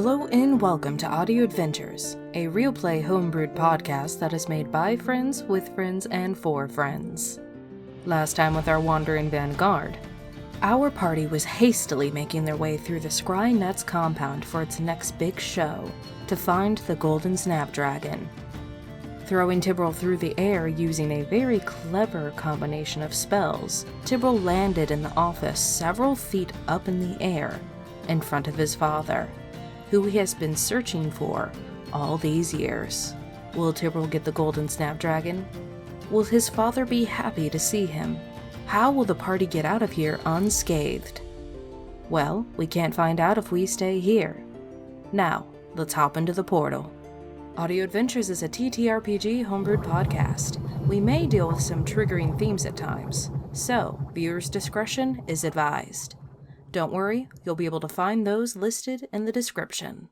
Hello and welcome to Audio Adventures, a real play homebrewed podcast that is made by friends, with friends, and for friends. Last time with our Wandering Vanguard, our party was hastily making their way through the Scry Nuts compound for its next big show to find the Golden Snapdragon. Throwing Tibril through the air using a very clever combination of spells, Tibril landed in the office several feet up in the air in front of his father, who he has been searching for all these years. Will Tibril get the Golden Snapdragon? Will his father be happy to see him? How will the party get out of here unscathed? Well, we can't find out if we stay here. Now, let's hop into the portal. Audio Adventures is a TTRPG homebrewed podcast. We may deal with some triggering themes at times, so viewers' discretion is advised. Don't worry, you'll be able to find those listed in the description.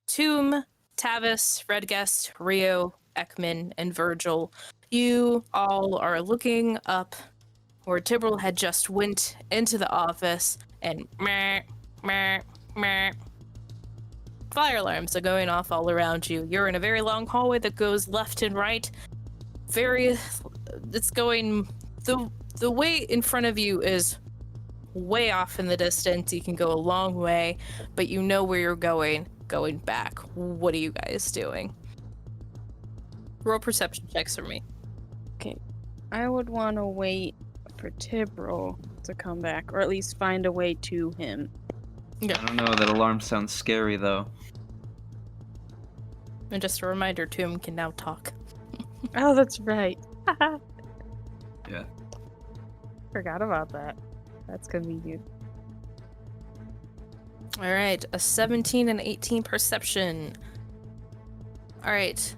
Tomb, Tavis, Redguest, Rio, Ekman, and Virgil, you all are looking up where Tibril had just went into the office, and meh, meh, meh. Fire alarms are going off all around you. You're in a very long hallway that goes left and right. It's going... The way in front of you is way off in the distance. You can go a long way, but you know where you're going back. What are you guys doing? Roll perception checks for me. Okay. I would want to wait for Tibril to come back, or at least find a way to him. Yeah. I don't know, that alarm sounds scary though. And just a reminder, Tomb can now talk. Oh, that's right. Yeah. Forgot about that. That's convenient. Alright, a 17 and 18 perception. Alright.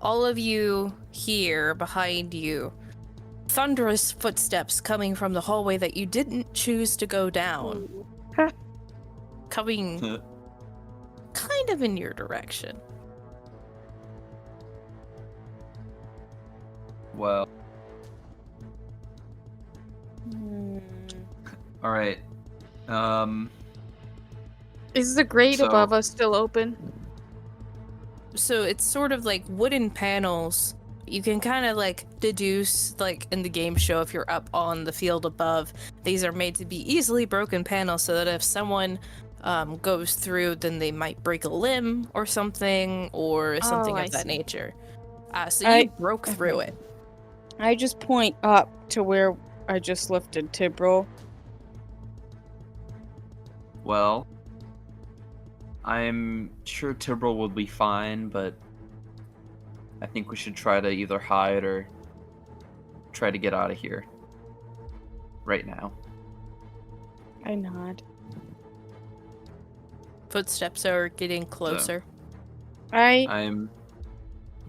All of you here behind you. Thunderous footsteps coming from the hallway that you didn't choose to go down. Coming kind of in your direction. Well. Alright. Is the grate So- above us still open? So it's sort of like wooden panels. You can kind of like deduce, like in the game show, if you're up on the field above, these are made to be easily broken panels so that if someone goes through, then they might break a limb or something, or something I of that see. nature. So you broke through it. I just point up to where I just lifted Tibril. Well. I'm sure Tibril will be fine, but I think we should try to either hide or try to get out of here. Right now. I nod. Footsteps are getting closer. I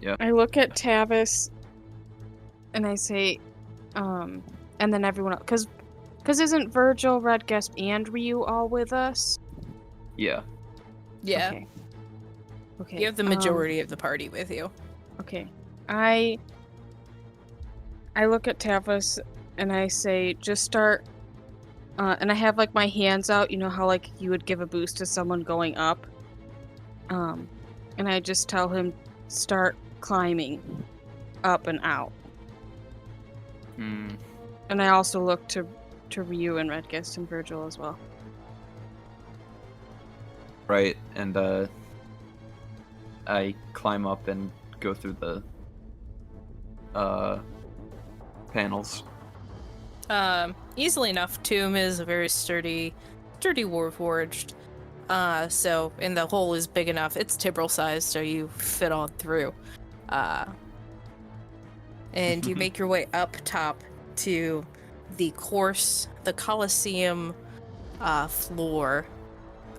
look at Tavis and I say, and then everyone else, because isn't Virgil, Redguest, and Ryu all with us? Yeah. Yeah. Okay. You have the majority of the party with you. Okay. I look at Tavis and I say, just start, and I have like my hands out, you know how like you would give a boost to someone going up? And I just tell him, start climbing up and out. And I also look to Ryu and Redguest and Virgil as well. Right, and I climb up and go through the panels. Easily enough. Tomb is a very sturdy warforged. So, and the hole is big enough. It's Tibril size, so you fit on through. And you make your way up top to the Colosseum floor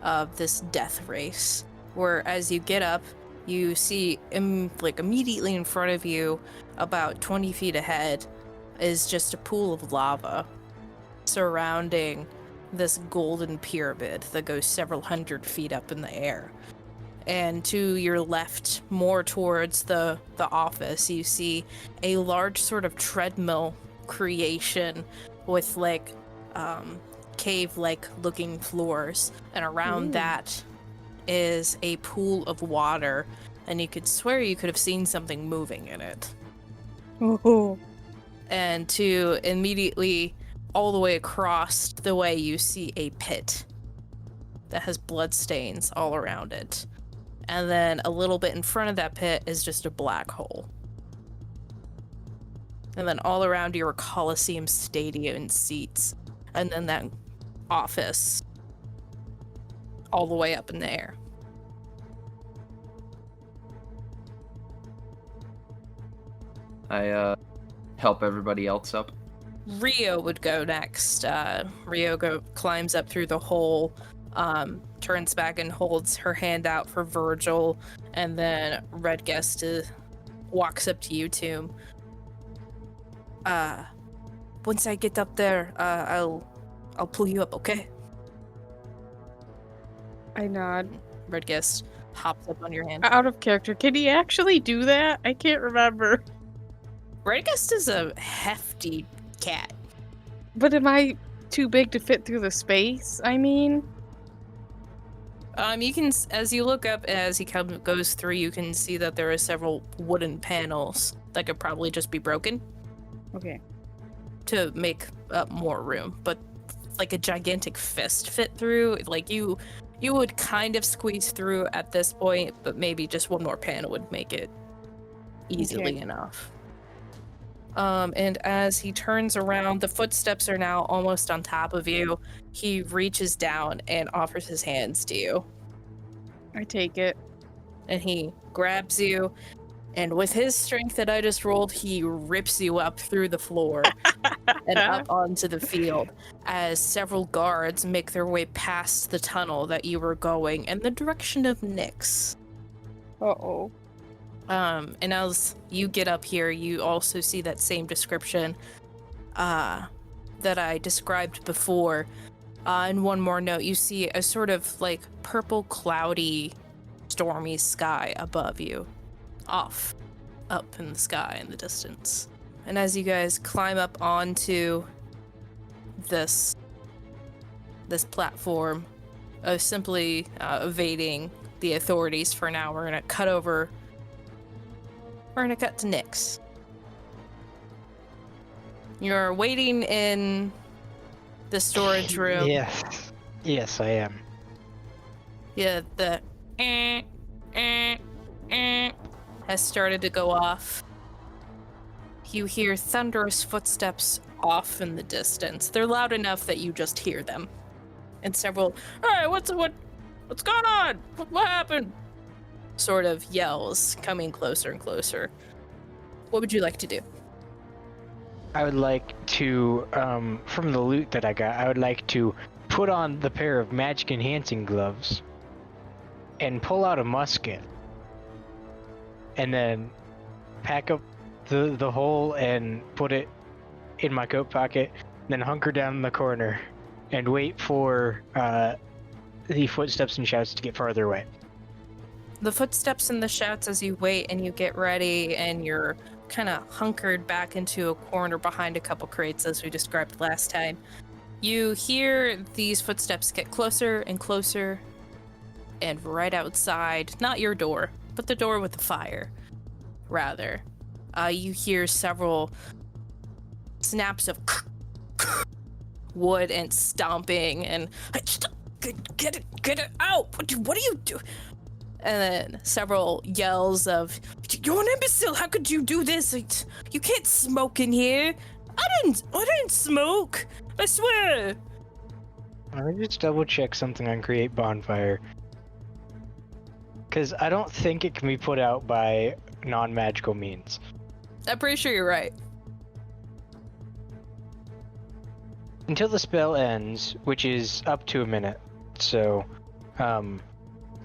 of this death race, where as you get up, you see immediately in front of you, about 20 feet ahead, is just a pool of lava surrounding this golden pyramid that goes several hundred feet up in the air. And to your left, more towards the office, you see a large sort of treadmill creation with cave-like looking floors, and around Ooh. that is a pool of water, and you could swear you could have seen something moving in it. Oh. And to immediately all the way across the way, you see a pit that has blood stains all around it. And then a little bit in front of that pit is just a black hole. And then all around you are Coliseum Stadium seats. And then that office all the way up in the air. I help everybody else up. Rio would go next. Rio climbs up through the hole, turns back and holds her hand out for Virgil, and then Red Guest walks up to you two. Once I get up there, I'll pull you up, okay? I nod. Red Guest hops up on your hand. Out of character. Can he actually do that? I can't remember. Red Guest is a hefty cat. But am I too big to fit through the space? I mean... You can, as you look up, as he goes through, you can see that there are several wooden panels that could probably just be broken. Okay. To make up more room, but like a gigantic fist fit through, like you would kind of squeeze through at this point, but maybe just one more panel would make it easily enough. And as he turns around, the footsteps are now almost on top of you. He reaches down and offers his hands to you. I take it. And he grabs you, and with his strength that I just rolled, he rips you up through the floor and up onto the field as several guards make their way past the tunnel that you were going in the direction of Nyx. Uh-oh. And as you get up here, you also see that same description that I described before. And one more note, you see a sort of like purple, cloudy, stormy sky above you, up in the sky in the distance. And as you guys climb up onto this platform, simply evading the authorities for now, we're gonna cut to Nyx. You're waiting in the storage room. Yes, I am. Yeah, the has started to go off. You hear thunderous footsteps off in the distance. They're loud enough that you just hear them. And several, "Hey, what's going on? What happened?" sort of yells coming closer and closer. What would you like to do? I would like to, from the loot that I got, I would like to put on the pair of magic enhancing gloves and pull out a musket. And then pack up the hole and put it in my coat pocket, then hunker down in the corner and wait for the footsteps and shouts to get farther away. The footsteps and the shouts as you wait and you get ready and you're kind of hunkered back into a corner behind a couple crates as we described last time. You hear these footsteps get closer and closer, and right outside, not your door, but the door with the fire, rather, you hear several snaps of wood and stomping and get it out! What do you do? And then several yells of, "You're an imbecile! How could you do this? You can't smoke in here! I didn't smoke! I swear!" Let me just double check something on Create Bonfire. Because I don't think it can be put out by non-magical means. I'm pretty sure you're right. Until the spell ends, which is up to a minute. So,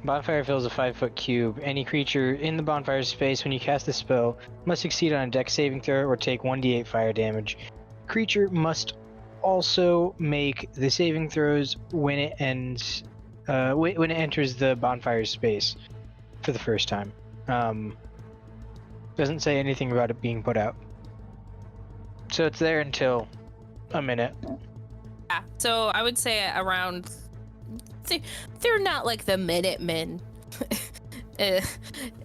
bonfire fills a 5-foot cube. Any creature in the bonfire space when you cast the spell must succeed on a dex saving throw or take 1d8 fire damage. Creature must also make the saving throws when it ends, when it enters the bonfire space for the first time. Doesn't say anything about it being put out. So it's there until a minute. So I would say around. They're not like the Minutemen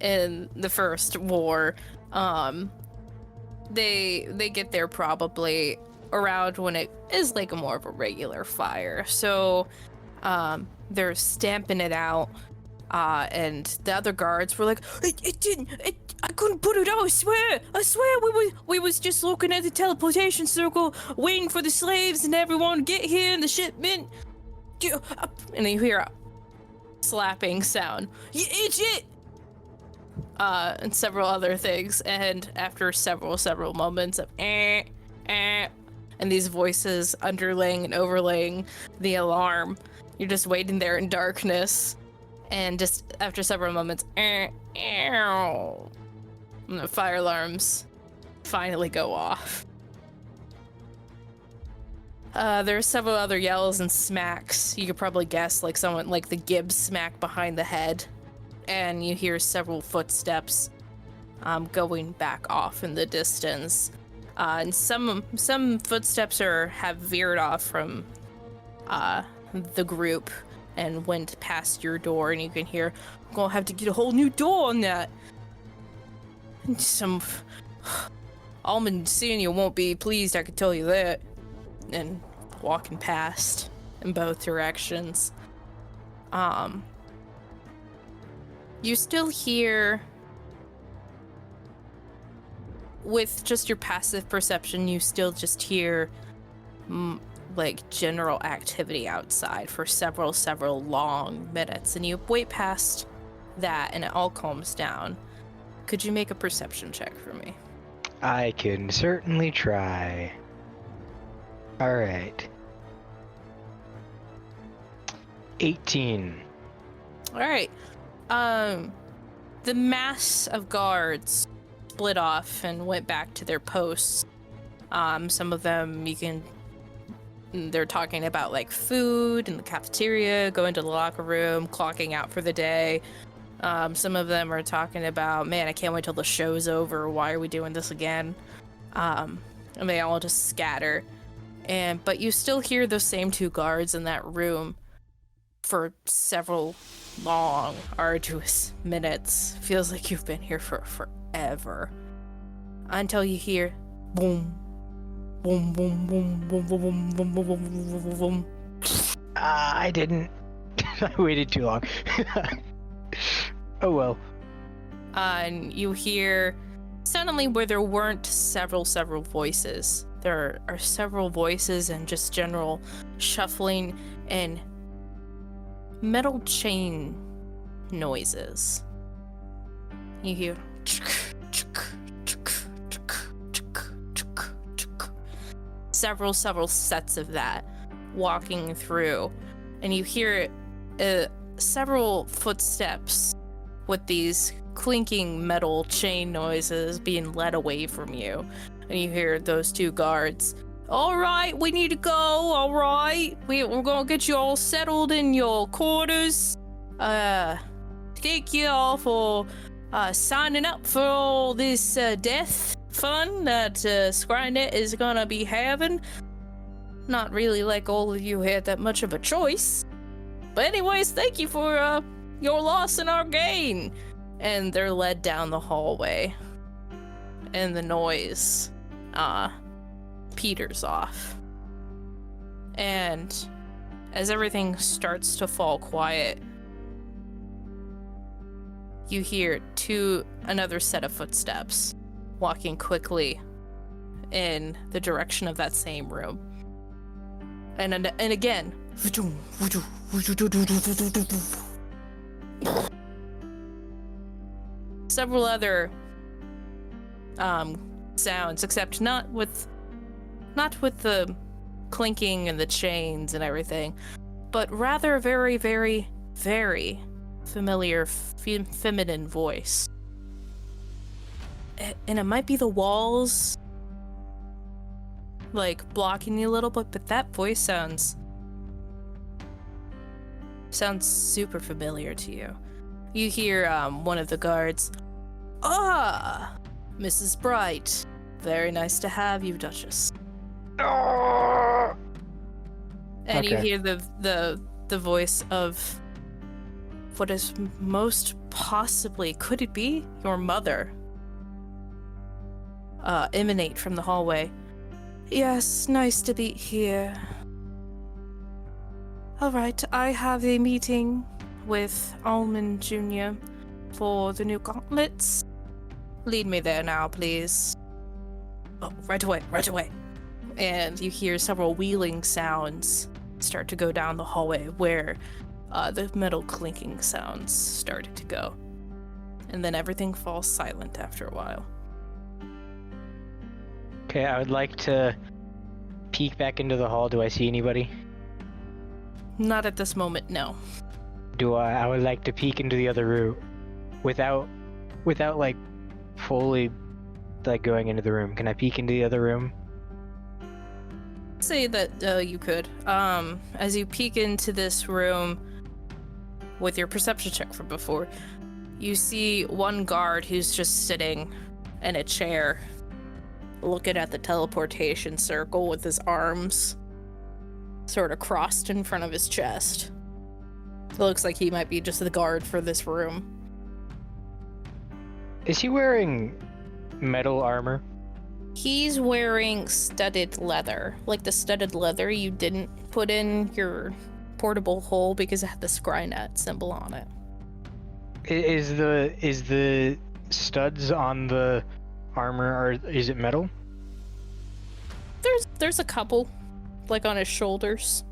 in the First War. They get there probably around when it is like more of a regular fire. So they're stamping it out, and the other guards were like, I couldn't put it out, I swear we was just looking at the teleportation circle, waiting for the slaves and everyone to get here and the shipment. And then you hear a slapping sound. You idiot! And several other things. And after several moments of and these voices underlaying and overlaying the alarm, you're just waiting there in darkness. And just after several moments, and the fire alarms finally go off. There are several other yells and smacks. You could probably guess, like someone, like the Gibbs smack behind the head. And you hear several footsteps going back off in the distance. And some footsteps have veered off from the group and went past your door, and you can hear, I'm gonna have to get a whole new door on that. And Almond seeing you won't be pleased, I can tell you that. And walking past in both directions. You still hear, with just your passive perception, you still just hear like general activity outside for several long minutes, and you wait past that and it all calms down. Could you make a perception check for me? I can certainly try. Alright. 18. Alright. The mass of guards split off and went back to their posts. Some of them they're talking about like food in the cafeteria, going to the locker room, clocking out for the day. Some of them are talking about, man, I can't wait till the show's over. Why are we doing this again? And they all just scatter. But you still hear those same two guards in that room for several long, arduous minutes. Feels like you've been here for forever. Until you hear boom, boom, boom, boom, boom, boom, boom, boom, boom, boom, boom. I didn't. I waited too long. Oh well. And you hear suddenly where there weren't several voices. There are several voices and just general shuffling and metal chain noises. You hear several sets of that walking through, and you hear several footsteps with these clinking metal chain noises being led away from you. And you hear those two guards. All right, we need to go. All right, we're gonna get you all settled in your quarters. Thank you all for signing up for all this death fun that Skynet is gonna be having. Not really like all of you had that much of a choice. But anyways, thank you for your loss and our gain. And they're led down the hallway. And the noise peters off. And as everything starts to fall quiet, you hear another set of footsteps walking quickly in the direction of that same room. And again, several other sounds, except not with the clinking and the chains and everything, but rather very, very, very familiar feminine voice. And it might be the walls like blocking you a little bit, but that voice sounds super familiar to you. You hear one of the guards, Mrs. Bright, very nice to have you, Duchess. And you Okay. hear the voice of what is most possibly, could it be your mother, emanate from the hallway. Yes, nice to be here. Alright, I have a meeting with Almond Jr. for the new gauntlets. Lead me there now, please. Oh, right away, right away. And you hear several wheeling sounds start to go down the hallway where the metal clinking sounds started to go. And then everything falls silent after a while. Okay, I would like to peek back into the hall. Do I see anybody? Not at this moment, no. I would like to peek into the other room without like fully like going into the room. Can I peek into the other room? Say that you could. As you peek into this room with your perception check from before, you see one guard who's just sitting in a chair looking at the teleportation circle with his arms sort of crossed in front of his chest. It looks like he might be just the guard for this room. Is he wearing metal armor? He's wearing studded leather, like the studded leather you didn't put in your portable hole because it had the Skynet symbol on it. Is the studs on the armor, or is it metal? There's a couple, like on his shoulders.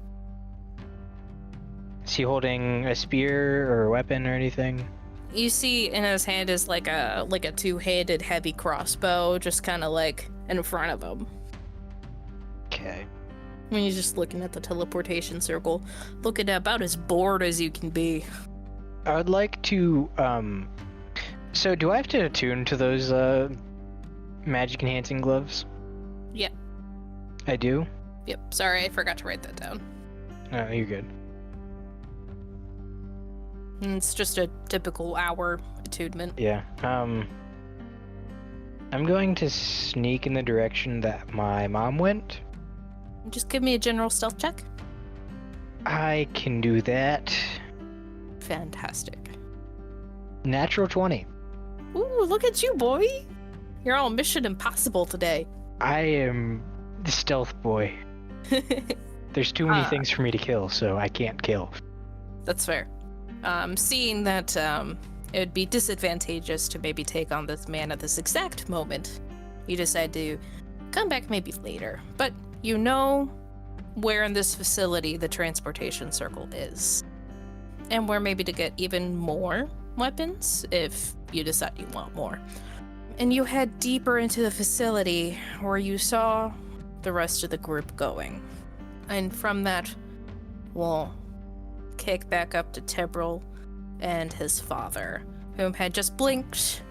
Is he holding a spear or a weapon or anything? You see in his hand is like a two-handed heavy crossbow, just kind of like in front of him. Okay. When you're just looking at the teleportation circle, looking about as bored as you can be. I would like to, so do I have to attune to those, magic enhancing gloves? Yeah. I do? Yep. Sorry, I forgot to write that down. No, you're good. And it's just a typical hour attunement. Yeah, I'm going to sneak in the direction that my mom went. Just give me a general stealth check. I can do that. Fantastic. Natural 20. Ooh, look at you, boy! You're all Mission Impossible today. I am the stealth boy. There's too many things for me to kill, so I can't kill. That's fair. Seeing that it would be disadvantageous to maybe take on this man at this exact moment, you decide to come back maybe later. But you know where in this facility the transportation circle is. And where maybe to get even more weapons if you decide you want more. And you head deeper into the facility where you saw the rest of the group going. And from that, we'll kick back up to Tebril and his father, whom had just blinked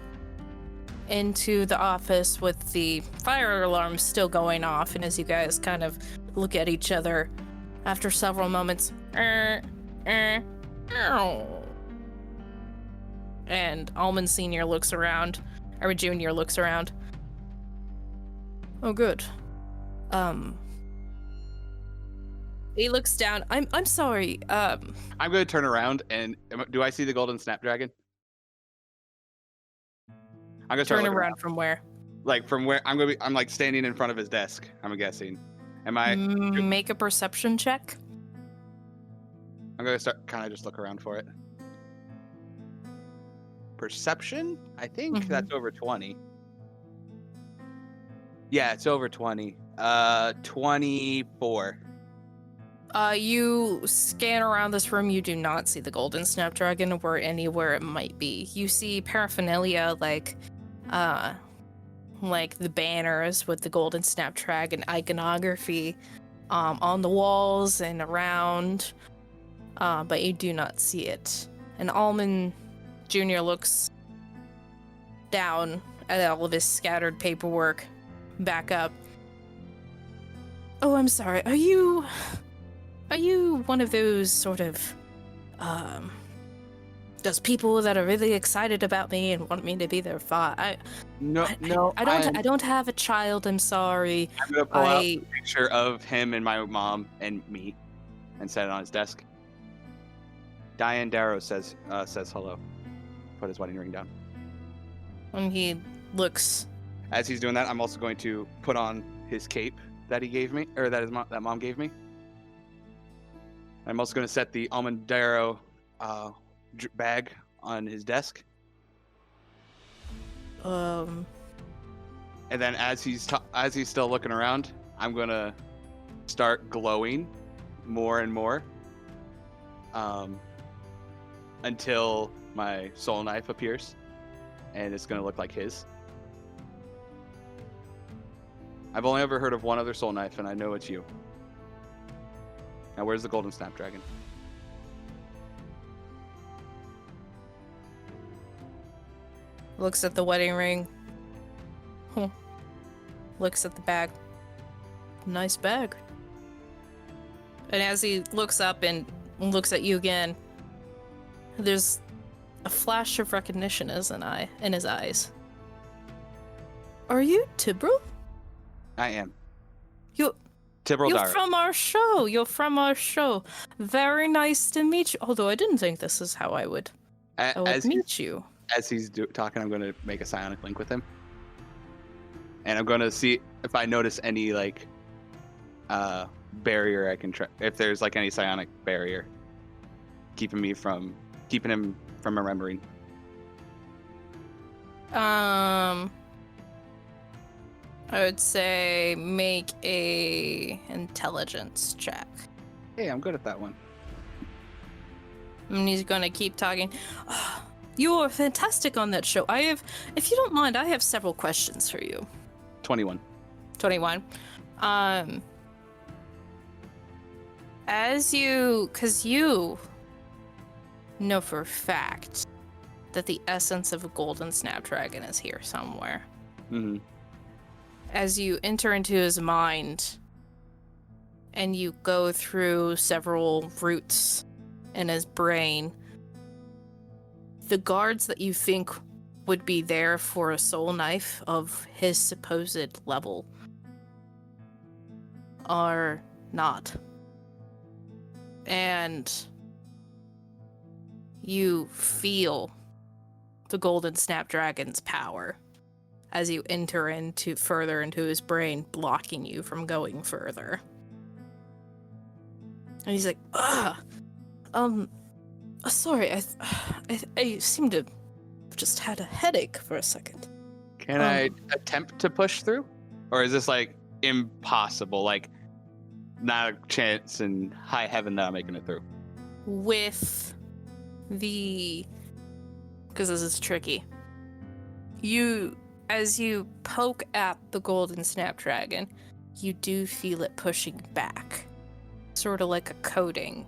into the office with the fire alarm still going off. And as you guys kind of look at each other after several moments, and Almond Sr. looks around, or Junior looks around. Oh, good. He looks down. I'm sorry. I'm going to turn around and do I see the golden snapdragon? I'm going to turn around from where? Like from where I'm like standing in front of his desk. I'm guessing. Am I? Make a perception check. I'm going to start kind of just look around for it. Perception? I think that's over 20. Yeah, it's over 20. 24. You scan around this room. You do not see the golden snapdragon or anywhere it might be. You see paraphernalia like the banners with the golden snapdragon iconography on the walls and around, but you do not see it. And Almond Jr. looks down at all of his scattered paperwork, back up. Oh, I'm sorry. Are you one of those sort of, those people that are really excited about me and want me to be their father? No. I don't have a child. I'm sorry. I'm gonna pull out a picture of him and my mom and me. and set it on his desk. Diane Darrow says hello. Put his wedding ring down. And he looks. As he's doing that, I'm also going to put on his cape that he gave me, or that mom gave me. I'm also going to set the Almond Darrow bag on his desk. Um. And then as he's still looking around, I'm going to start glowing more and more until my soul knife appears, and it's going to look like his. I've only ever heard of one other soul knife, and I know it's you. Now, where's the golden snapdragon? Looks at the wedding ring. Looks at the bag. Nice bag. And as he looks up and looks at you again, there's a flash of recognition in his eyes. Are you Tibril? I am. You're Tibril Darrow. from our show. You're from our show. Very nice to meet you. Although I didn't think this is how I would meet you. As he's talking, I'm going to make a psionic link with him. And I'm going to see if I notice any, like, barrier I can try. If there's, like, any psionic barrier keeping him from remembering. I would say make a intelligence check. Hey, I'm good at that one. And he's gonna keep talking. Oh, you were fantastic on that show. If you don't mind, I have several questions for you. 21. 21. Because you know for a fact that the essence of a golden snapdragon is here somewhere. Mm-hmm. As you enter into his mind and you go through several routes in his brain, the guards that you think would be there for a soul knife of his supposed level are not. And you feel the golden snapdragon's power as you enter further into his brain, blocking you from going further. And he's like, sorry, I seem to have just had a headache for a second. Can I attempt to push through? Or is this, like, impossible? Like, not a chance in high heaven that I'm making it through? Because this is tricky. As you poke at the golden snapdragon, you do feel it pushing back. Sort of like a coating,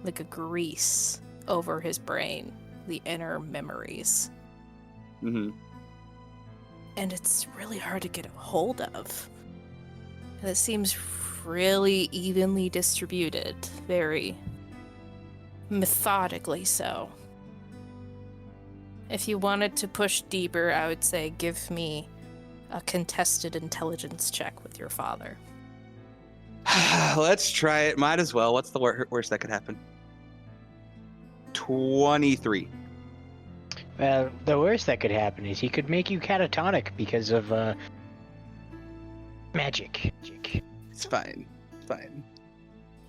like a grease over his brain, the inner memories. Mm-hmm. And it's really hard to get a hold of. And it seems really evenly distributed, very methodically so. If you wanted to push deeper, I would say give me a contested intelligence check with your father. Let's try it. Might as well. What's the worst that could happen? 23. Well, the worst that could happen is he could make you catatonic because of magic. It's fine. It's fine.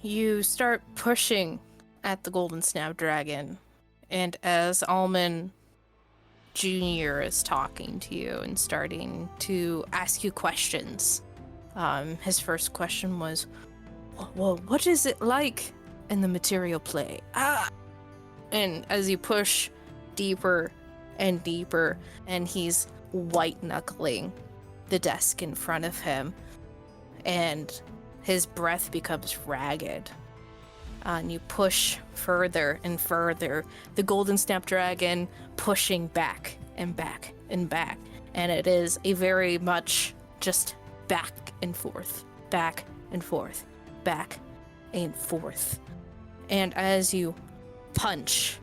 You start pushing at the golden snapdragon, and as Almond Jr. is talking to you and starting to ask you questions, his first question was, well, what is it like in the material plane? And as you push deeper and deeper, and he's white-knuckling the desk in front of him, and his breath becomes ragged. And you push further and further, the golden snapdragon pushing back and back and back. And it is a very much just back and forth, back and forth, back and forth. And as you punch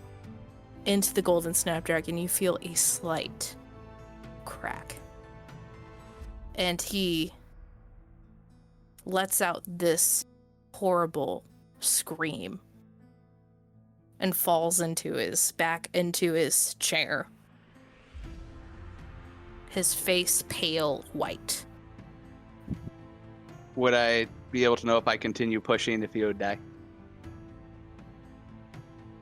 into the golden snapdragon, you feel a slight crack. And he lets out this horrible scream and falls back into his chair. His face pale white. Would I be able to know if I continue pushing if he would die?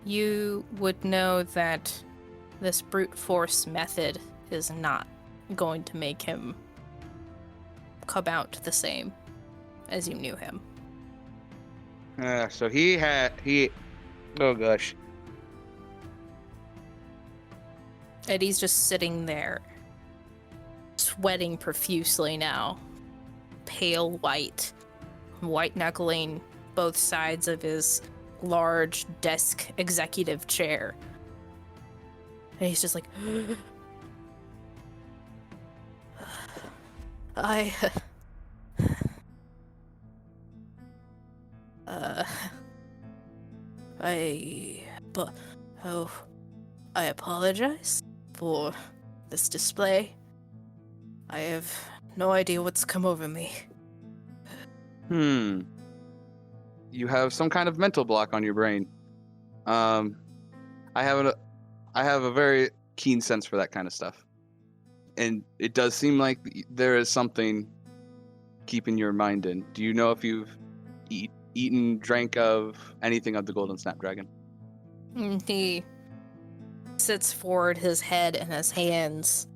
You would know that this brute force method is not going to make him come out the same as you knew him. So he oh gosh. Eddie's just sitting there, sweating profusely now, pale white knuckling both sides of his large desk executive chair. And he's just like, I apologize for this display. I have no idea what's come over me. You have some kind of mental block on your brain. I have a very keen sense for that kind of stuff. And it does seem like there is something keeping your mind in. Do you know if you've eaten, drank of anything of the Golden Snapdragon? He sits forward, his head in his hands,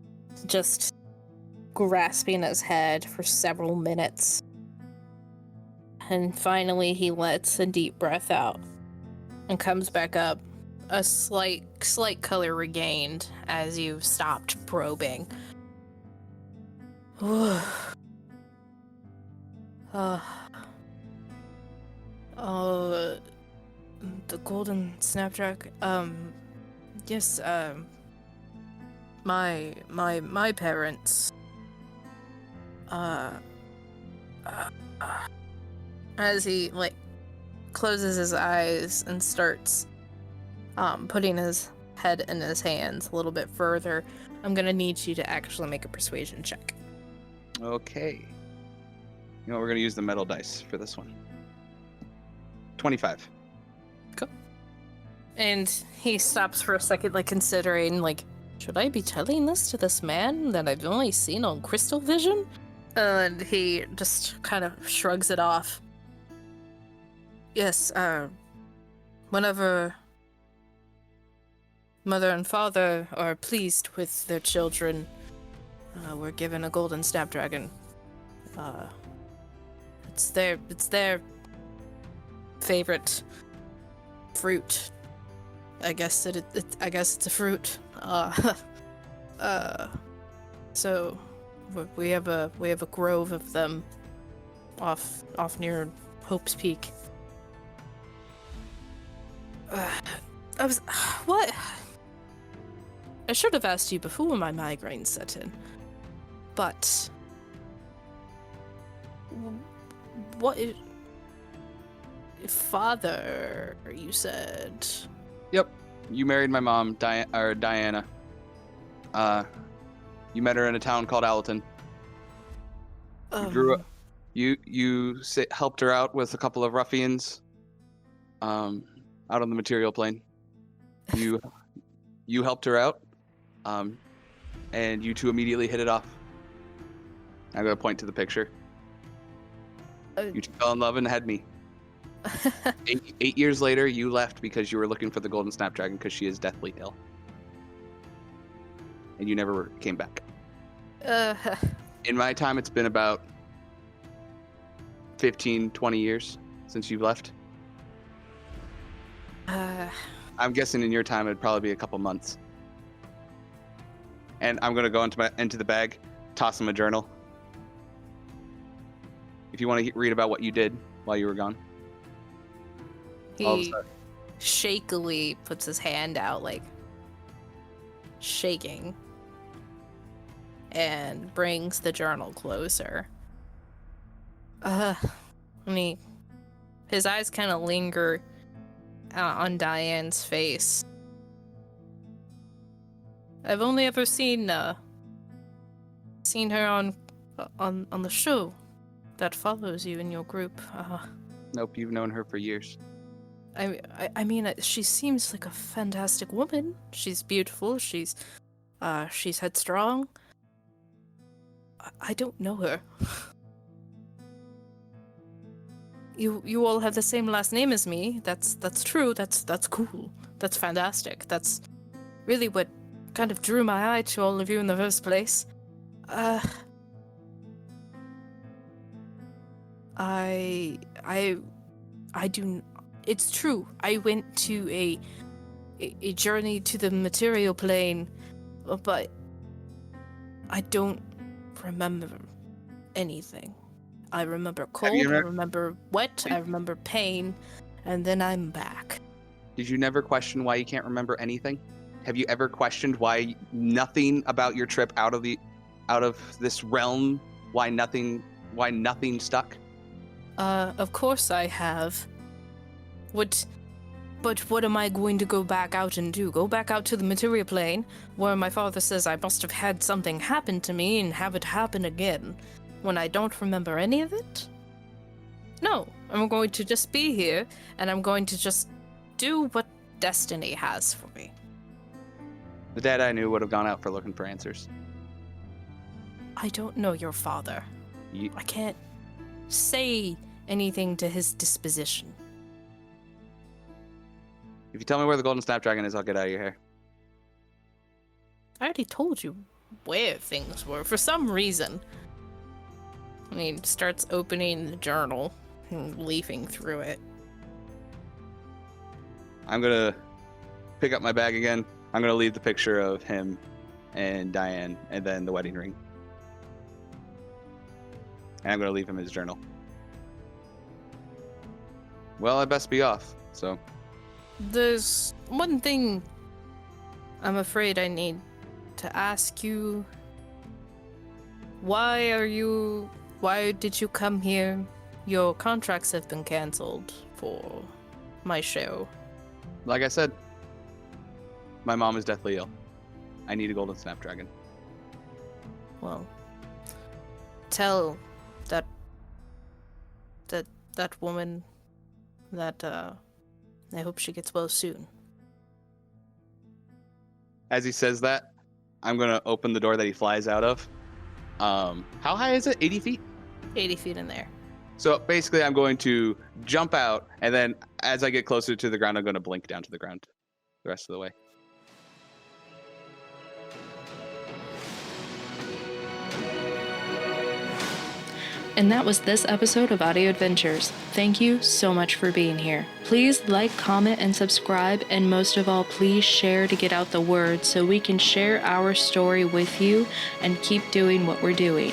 just grasping his head for several minutes. And finally he lets a deep breath out and comes back up, a slight color regained as you've stopped probing. The Golden Snapdragon, yes, my parents, as he, closes his eyes and starts, putting his head in his hands a little bit further, I'm gonna need you to actually make a persuasion check. Okay. You know, we're gonna use the metal dice for this one. 25. Cool. And he stops for a second, considering, should I be telling this to this man that I've only seen on crystal vision? And he just kind of shrugs it off. Yes, whenever mother and father are pleased with their children, we're given a Golden Snapdragon. It's their favorite fruit. I guess it's a fruit. So we have a grove of them off near Hope's Peak. What? I should have asked you before my migraine set in. But what is father, you said? Yep. You married my mom, Diana. You met her in a town called Allerton. You grew up. You helped her out with a couple of ruffians. Out on the material plane. You helped her out. And you two immediately hit it off. I'm gonna point to the picture. You two fell in love and had me. 8 years later, you left because you were looking for the Golden Snapdragon because she is deathly ill. And you never came back. In my time, it's been about 15, 20 years since you've left. I'm guessing in your time, it'd probably be a couple months. And I'm going to go into the bag, toss him a journal. If you want to read about what you did while you were gone. He shakily puts his hand out, shaking, and brings the journal closer. His eyes kind of linger on Diane's face. I've only ever seen her on the show that follows you in your group. Nope, you've known her for years. I mean, she seems like a fantastic woman. She's beautiful. She's headstrong. I don't know her. You all have the same last name as me. That's true. That's cool. That's fantastic. That's really what kind of drew my eye to all of you in the first place. I do. It's true. I went to a journey to the material plane, but I don't remember anything. I remember cold, I remember wet, I remember pain, and then I'm back. Did you never question why you can't remember anything? Have you ever questioned why nothing about your trip out of this realm, why nothing stuck? Of course I have. But what am I going to go back out and do? Go back out to the material plane, where my father says I must have had something happen to me and have it happen again, when I don't remember any of it? No, I'm going to just be here, and I'm going to just do what destiny has for me. The dad I knew would have gone out for looking for answers. I don't know your father. I can't say anything to his disposition. If you tell me where the golden snapdragon is, I'll get out of your hair. I already told you where things were. For some reason. And he starts opening the journal and leafing through it. I'm gonna pick up my bag again. I'm gonna leave the picture of him and Diane and then the wedding ring. And I'm gonna leave him his journal. Well, I best be off, so. There's one thing I'm afraid I need to ask you. Why did you come here? Your contracts have been cancelled for my show. Like I said, my mom is deathly ill. I need a golden snapdragon. Well, tell that woman that I hope she gets well soon. As he says that, I'm gonna open the door that he flies out of. How high is it? 80 feet? 80 feet in there. So basically I'm going to jump out, and then as I get closer to the ground, I'm gonna blink down to the ground the rest of the way. And that was this episode of Audio Adventures. Thank you so much for being here. Please like, comment, and subscribe, and most of all, please share to get out the word so we can share our story with you and keep doing what we're doing.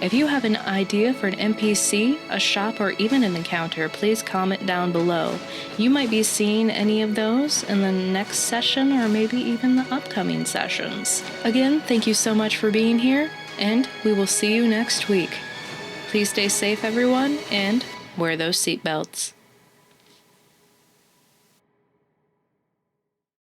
If you have an idea for an NPC, a shop, or even an encounter, please comment down below. You might be seeing any of those in the next session or maybe even the upcoming sessions. Again, thank you so much for being here, and we will see you next week. Please stay safe, everyone, and wear those seatbelts.